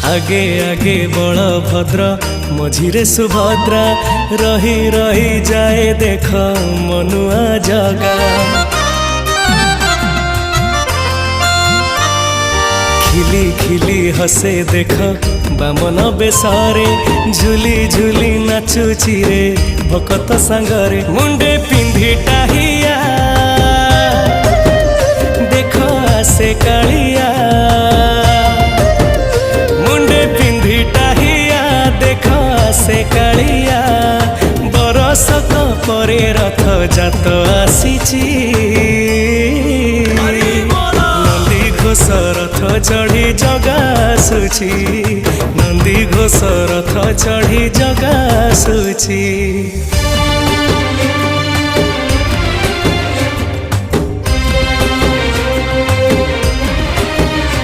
आगे आगे बलभद्र मझिरे सुभद्रा रही रही जाए देख मनुआ जगा। खिली खिली हसे देख बामन बेसरे झुली झुली नाचुची रे भकत सांगरे। मुंडे पिंधी टाहिया देख आसे कालिया। मुंडे पिंधी टाहिया देख आसे कालिया। बरसक परे रथ जात आसीची। नंदी घोष रथ चढ़ी जगा आसुची। नंदी घोष रथ चढ़ी जगा आसुची।